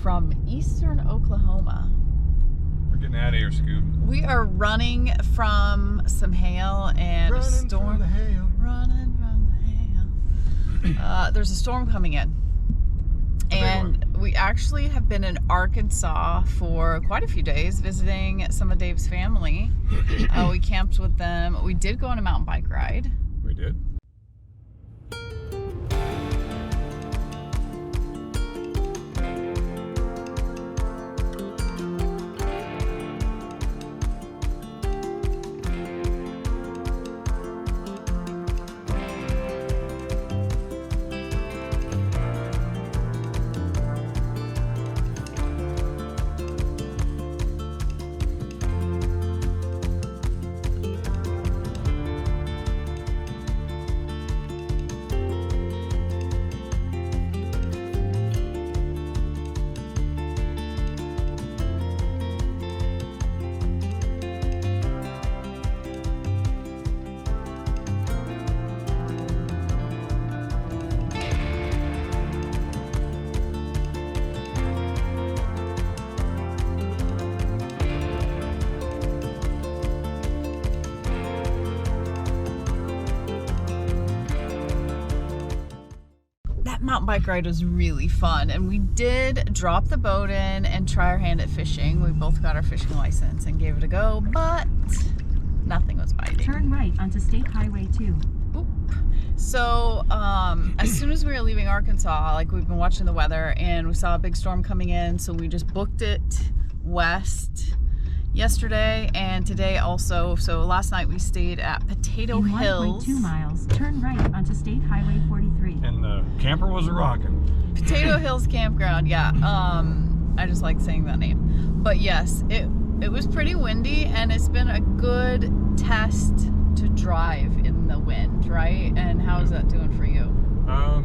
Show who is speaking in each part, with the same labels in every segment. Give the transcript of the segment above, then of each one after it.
Speaker 1: from eastern Oklahoma.
Speaker 2: We're getting out of here, Scoop.
Speaker 1: We are running from some hail and a storm.
Speaker 2: From the hail.
Speaker 1: Running from the hail. There's a storm coming in. And we actually have been in Arkansas for quite a few days visiting some of Dave's family. We camped with them. We did go on a mountain bike ride.
Speaker 2: We did.
Speaker 1: Mountain bike ride was really fun, and we did drop the boat in and try our hand at fishing. We both got our fishing license and gave it a go, but nothing was biting.
Speaker 3: Turn right onto State Highway 2.
Speaker 1: Oop. So as soon as we were leaving Arkansas, like, we've been watching the weather and we saw a big storm coming in, so we just booked it west yesterday and today also. So last night we stayed at Potato Hills.
Speaker 3: 1.2 miles, turn right onto State Highway 43.
Speaker 2: And the camper was a rockin'.
Speaker 1: Potato Hills Campground, yeah. I just like saying that name. But yes, it was pretty windy, and it's been a good test to drive in the wind, right? And how's that doing for you?
Speaker 2: I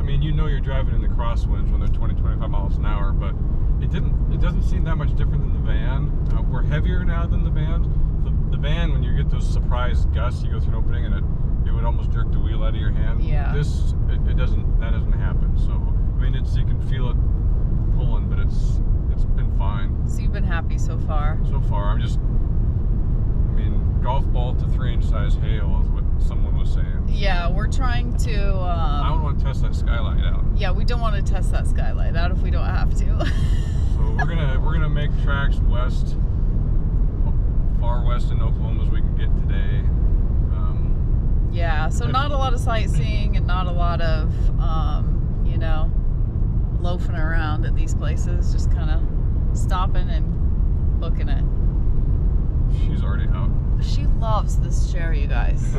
Speaker 2: mean, you know you're driving in the crosswinds when they're 20, 25 miles an hour, but it doesn't seem that much different than the van. We're heavier now than the van. The van, when you get those surprise gusts, you go through an opening and it would almost jerk the wheel out of your hand.
Speaker 1: Yeah.
Speaker 2: That doesn't happen. So, I mean, you can feel it pulling, but it's been fine.
Speaker 1: So you've been happy so far?
Speaker 2: So far, golf ball to 3-inch size hail is what someone was saying.
Speaker 1: Yeah, we're trying to...
Speaker 2: I don't want to test that skylight out.
Speaker 1: Yeah, we don't want to test that skylight out if we don't have to.
Speaker 2: So we're gonna make tracks west, far west in Oklahoma as we can get today.
Speaker 1: Yeah, so not a lot of sightseeing and not a lot of, loafing around at these places. Just kind of stopping and booking it.
Speaker 2: She's already out.
Speaker 1: She loves this chair, you guys.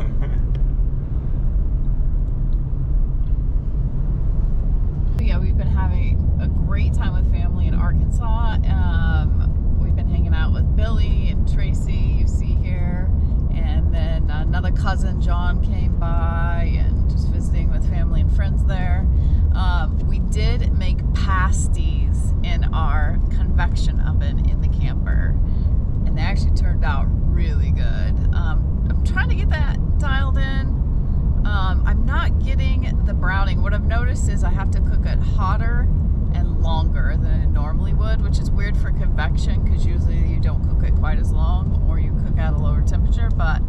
Speaker 1: Yeah, we've been having a great time with family in Arkansas. We've been hanging out with Billy and Tracy, you see here. And then another cousin, John, came by and just visiting with family and friends there. We did make pasties in our convection oven in the camper. And they actually turned out really good. I'm trying to get that dialed in. I'm not getting the browning. What I've noticed is I have to cook it hotter and longer than I normally would, which is weird for convection because usually you don't cook it quite as long or you cook at a lower temperature, but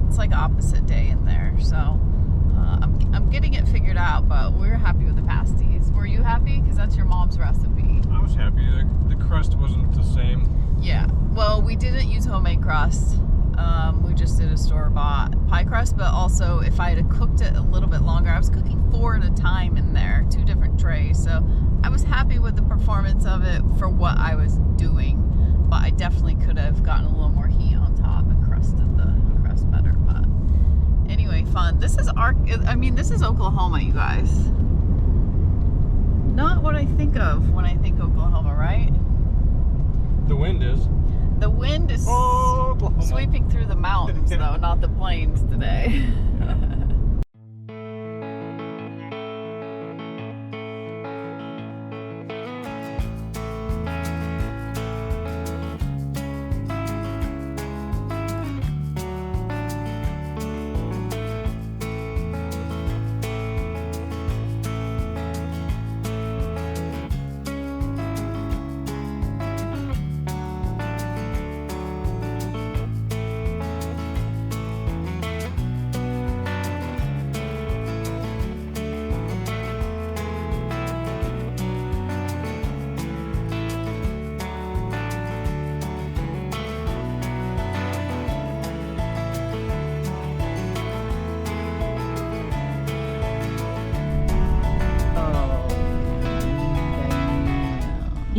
Speaker 1: it's like opposite day in there. So I'm getting it figured out, but we're happy with the pasties. Were you happy? Because that's your mom's recipe.
Speaker 2: I was happy. The crust wasn't the same.
Speaker 1: Yeah, well, we didn't use homemade crust. We just did a store-bought pie crust, but also if I had cooked it a little bit longer, I was cooking 4 at a time in there, 2 different trays, so I was happy with the performance of it for what I was doing, but I definitely could have gotten a little more heat on top and crusted the crust better. But anyway, fun. This is Oklahoma, you guys. Not what I think of when I think Oklahoma, right?
Speaker 2: The wind is.
Speaker 1: The wind is sweeping through the mountains, though, not the plains today.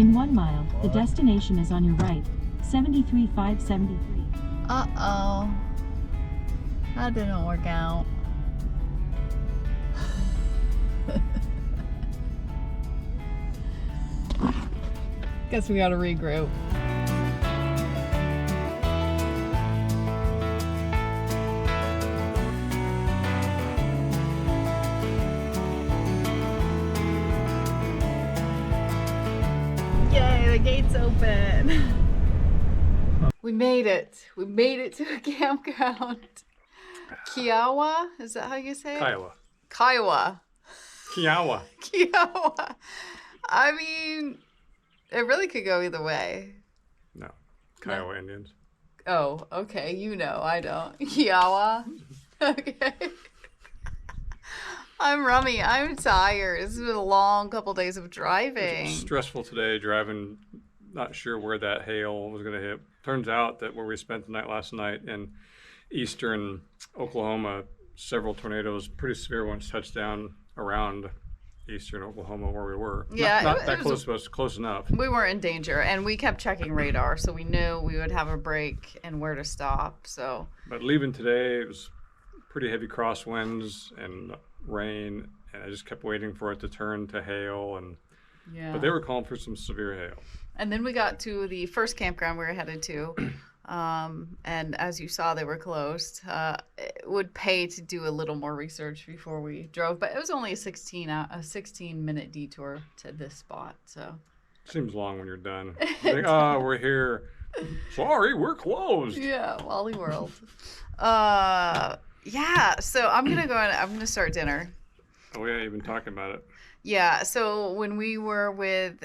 Speaker 3: In 1 mile, the destination is on your right. 73,573.
Speaker 1: Uh-oh. That didn't work out. Guess we gotta regroup. Yay, the gate's open. We made it. We made it to a campground. Kiowa? Is that how you say it?
Speaker 2: Kiowa.
Speaker 1: Kiowa.
Speaker 2: Kiowa.
Speaker 1: Kiowa. I mean, it really could go either way.
Speaker 2: No. Kiowa Indians.
Speaker 1: Oh, okay. You know, I don't. Kiowa. Okay. I'm rummy. I'm tired. It's been a long couple days of driving.
Speaker 2: It was stressful today driving, not sure where that hail was going to hit. Turns out that where we spent the night last night in eastern Oklahoma, several tornadoes, pretty severe ones, touched down around eastern Oklahoma where we were.
Speaker 1: Yeah,
Speaker 2: not that close, but close enough.
Speaker 1: We were in danger, and we kept checking radar, so we knew we would have a break and where to stop. So,
Speaker 2: but leaving today, it was pretty heavy crosswinds and rain, and I just kept waiting for it to turn to hail. And
Speaker 1: yeah.
Speaker 2: But they were calling for some severe hail.
Speaker 1: And then we got to the first campground we were headed to. And as you saw, they were closed. It would pay to do a little more research before we drove, but it was only a 16-minute detour to this spot. So
Speaker 2: seems long when you're done. Like, oh, we're here. Sorry, we're closed.
Speaker 1: Yeah, Wally World. Yeah. So I'm gonna go and I'm gonna start dinner.
Speaker 2: Oh yeah, you've been talking about it.
Speaker 1: Yeah. So when we were with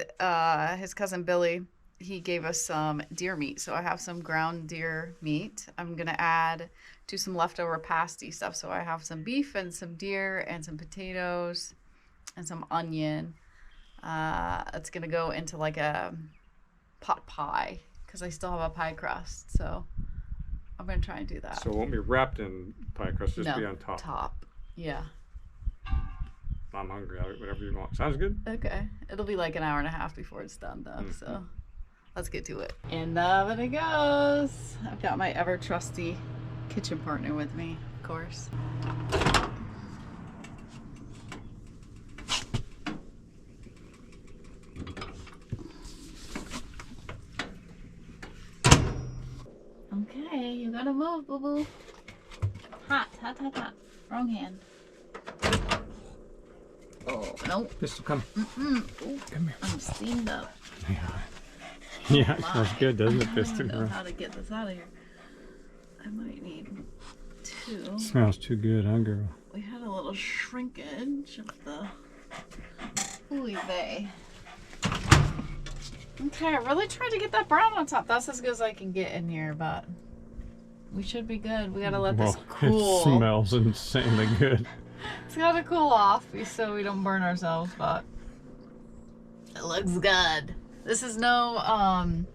Speaker 1: his cousin Billy, he gave us some deer meat. So I have some ground deer meat. I'm going to add to some leftover pasty stuff. So I have some beef and some deer and some potatoes and some onion. It's going to go into like a pot pie because I still have a pie crust. So I'm going to try and do that.
Speaker 2: So it won't be wrapped in pie crust, just be on top.
Speaker 1: Top. Yeah.
Speaker 2: I'm hungry. Whatever you want. Sounds good.
Speaker 1: Okay. It'll be like an hour and a half before it's done though. Mm-hmm. So let's get to it. In the oven it goes. I've got my ever trusty kitchen partner with me, of course. Okay, you gotta move, boo boo. Hot, hot, hot, hot. Wrong hand. Oh, no.
Speaker 2: Pistol, come.
Speaker 1: Mm-mm. Ooh,
Speaker 2: come here.
Speaker 1: I'm steamed up.
Speaker 2: Yeah, it smells good, doesn't it, Pistol?
Speaker 1: I don't know how to get this out of here. I might need 2.
Speaker 2: It smells too good, huh, girl?
Speaker 1: We had a little shrinkage of the ooey vey. Okay, I really tried to get that brown on top. That's as good as I can get in here, but we should be good. We gotta let this cool.
Speaker 2: It smells insanely good.
Speaker 1: It's gotta cool off so we don't burn ourselves, but it looks good. This is no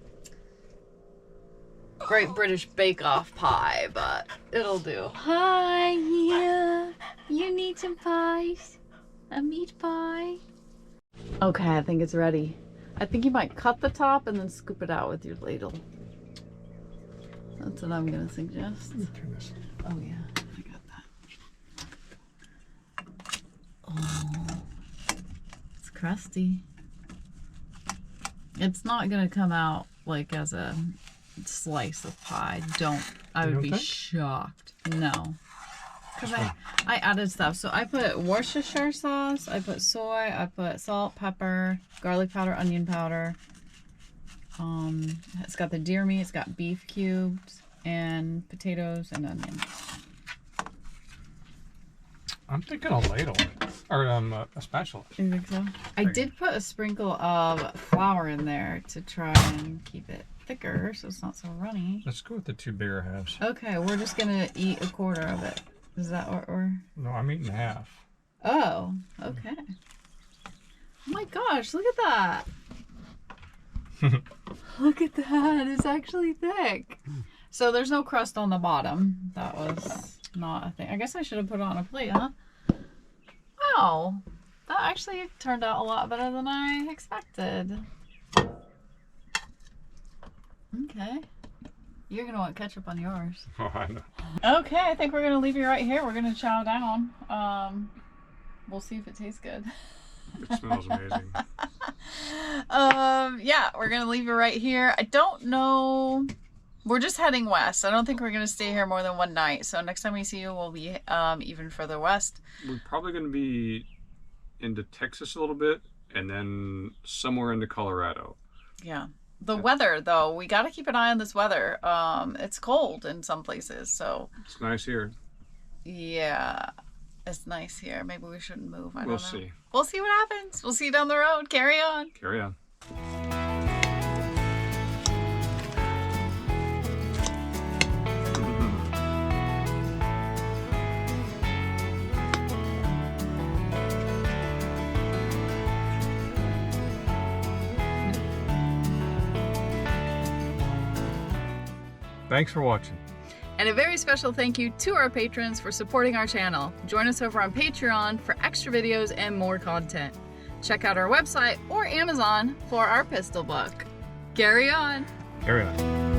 Speaker 1: Great British Bake Off pie, but it'll do. Hi, yeah. You need some pies? A meat pie? Okay, I think it's ready. I think you might cut the top and then scoop it out with your ladle. That's what I'm gonna suggest.
Speaker 2: Turn this.
Speaker 1: Oh yeah, I got that. Oh, it's crusty. It's not gonna come out like as a slice of pie. I would be shocked. No. Because I added stuff. So I put Worcestershire sauce, I put soy, I put salt, pepper, garlic powder, onion powder. It's got the deer meat, it's got beef cubes, and potatoes and onions.
Speaker 2: I'm thinking a ladle. Or a spatula.
Speaker 1: You think so? I did put a sprinkle of flour in there to try and keep it thicker so it's not so runny.
Speaker 2: Let's go with the 2 bigger halves.
Speaker 1: Okay, we're just gonna eat a quarter of it. Is that what we're...
Speaker 2: No, I'm eating half.
Speaker 1: Oh, okay. Oh my gosh, look at that. Look at that. It's actually thick. So there's no crust on the bottom. That was not a thing. I guess I should have put it on a plate, huh? Wow. That actually turned out a lot better than I expected. Okay. You're gonna want ketchup on yours.
Speaker 2: Oh, I know.
Speaker 1: Okay, I think we're gonna leave you right here. We're gonna chow down. We'll see if it tastes good.
Speaker 2: It smells amazing.
Speaker 1: Yeah, we're gonna leave you right here. I don't know. We're just heading west. I don't think we're gonna stay here more than one night. So next time we see you, we'll be even further west.
Speaker 2: We're probably going to be into Texas a little bit, and then somewhere into Colorado.
Speaker 1: Yeah. The weather, though, we got to keep an eye on this weather. It's cold in some places, so.
Speaker 2: It's nice here.
Speaker 1: Yeah, it's nice here. Maybe we shouldn't move. I don't know.
Speaker 2: We'll see.
Speaker 1: We'll see what happens. We'll see you down the road. Carry on.
Speaker 2: Carry on. Thanks for watching.
Speaker 1: And a very special thank you to our patrons for supporting our channel. Join us over on Patreon for extra videos and more content. Check out our website or Amazon for our pistol book. Carry on.
Speaker 2: Carry on.